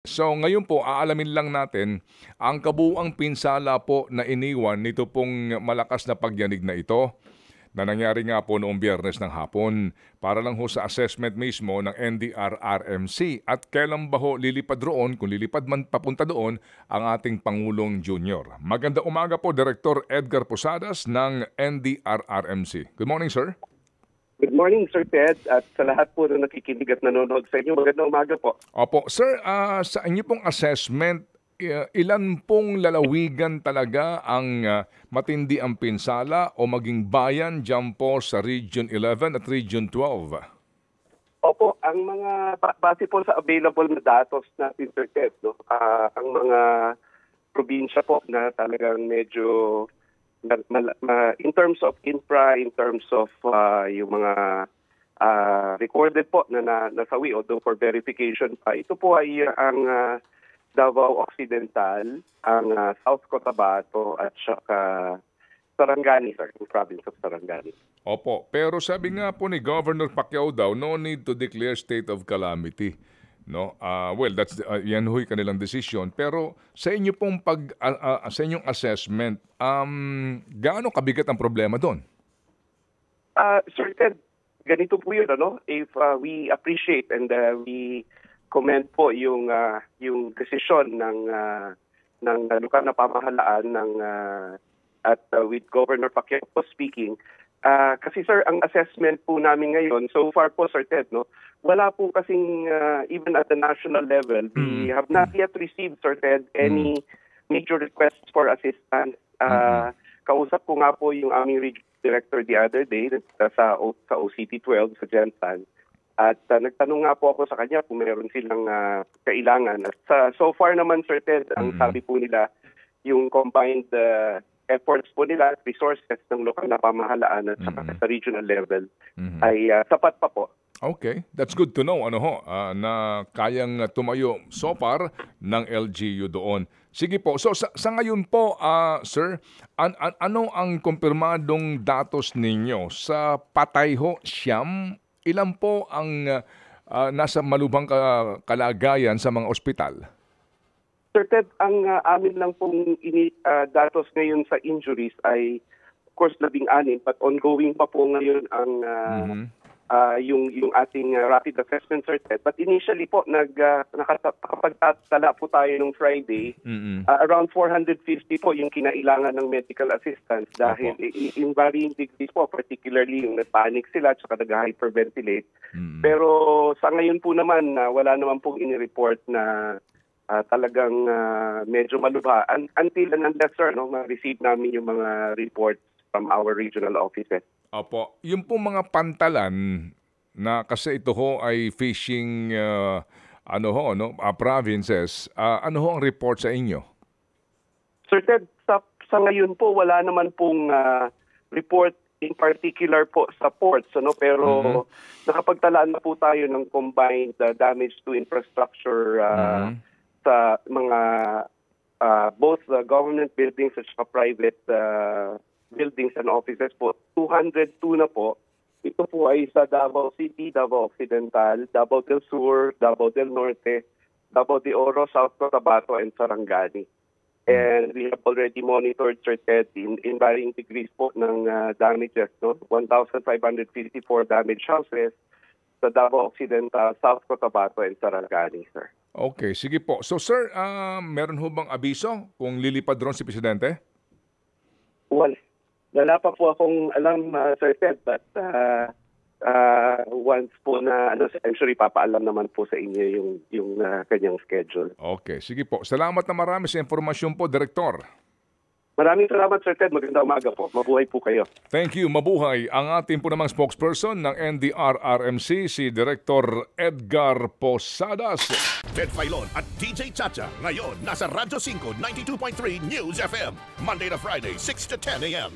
So ngayon po aalamin lang natin ang kabuuang pinsala po na iniwan nito pong malakas na pagyanig na ito na nangyari nga po noong Biyernes ng hapon para lang ho sa assessment mismo ng NDRRMC at kailan ba ho lilipad roon, kung lilipad man papunta doon, ang ating Pangulong Junior. Magandang umaga po, Director Edgar Posadas ng NDRRMC. Good morning, sir. Good morning, Sir Ted, at sa lahat po na nakikinig at nanonood sa inyo. Magandang umaga po. Opo. Sir, sa inyo pong assessment, ilan pong lalawigan talaga ang matindi ang pinsala o maging bayan dyan po sa Region 11 at Region 12? Opo, ang mga base po sa available na datos natin, Sir Ted, no? Ang mga probinsya po na talagang medyo in terms of infra, in terms of yung mga recorded po na nasawi, although for verification pa, ito po ay ang Davao Occidental, ang South Cotabato at saka Sarangani, sir, yung province of Sarangani. Opo, pero sabi nga po ni Governor Pacquiao daw, no need to declare state of calamity. No, well, that's yan ho'y kanilang desisyon. Pero sa inyo pong sa inyong assessment, gaano kabigat ang problema doon? Sir Ted, ganito po yun, ano? If we appreciate and we comment po yung desisyon ng lokal na pamahalaan ng at with Governor Pacquiao po speaking. Kasi sir, ang assessment po namin ngayon, so far po, Sir Ted, no, wala po kasing, even at the national level, we have not yet received, Sir Ted, any major requests for assistance. Kausap ko nga po yung aming regional director the other day sa OCT 12 sa Jensan. At nagtanong nga po ako sa kanya kung meron silang kailangan. At so far naman, Sir Ted, ang sabi po nila, yung combined efforts po nila at resources ng lokal na pamahalaan at sa regional level ay sapat pa po. Okay, that's good to know na kayang tumayo so far ng LGU doon. Sige po, so sa ngayon po, sir, ano ang kumpirmadong datos ninyo sa patay ho siyam? Ilan po ang nasa malubhang kalagayan sa mga ospital? Sir Ted, ang amin lang pong datos ngayon sa injuries ay of course 16, but ongoing pa po ngayon ang yung ating rapid assessment, Sir Ted. But initially po nakapagtatala po tayo nung Friday, around 450 po yung kinailangan ng medical assistance dahil in varying degrees po, particularly yung nagpanic sila at saka nag-hyperventilate. Pero sa ngayon po naman, wala naman pong inireport na talagang medyo malubha. Until and unless, sir, ma-receive namin yung mga reports from our regional offices. Opo. Yung pong mga pantalan na kasi ito ho ay fishing provinces, ano ho ang report sa inyo? Sir Ted, sa ngayon po, wala naman pong report in particular po sa ports, pero nakapagtalaan na po tayo ng combined damage to infrastructure sa mga both government buildings at private buildings and offices po. 202 na po. Ito po ay sa Davao City, Davao Occidental, Davao del Sur, Davao del Norte, Davao de Oro, South Cotabato, and Sarangani. And we have already monitored, Sir Ted, in varying degrees po ng damages. 1,554 damaged houses sa Davao Occidental, South Cotabato, and Sarangani, sir. Okay, sige po. So sir, meron ho bang abiso kung lilipad ron si Presidente? Wala pa po akong alam, Sir Ted, but once po na, I'm sure ipapaalam naman po sa inyo yung kanyang schedule. Okay, sige po. Salamat na marami sa informasyon po, Direktor. Maraming salamat, Sir Ted. Magandang umaga po. Mabuhay po kayo. Thank you. Mabuhay. Ang ating po namang spokesperson ng NDRRMC, si Director Edgar Posadas. Ted Filon at DJ Chacha. Ngayon, nasa Radyo 5, 92.3 News FM. Monday to Friday, 6 to 10 a.m.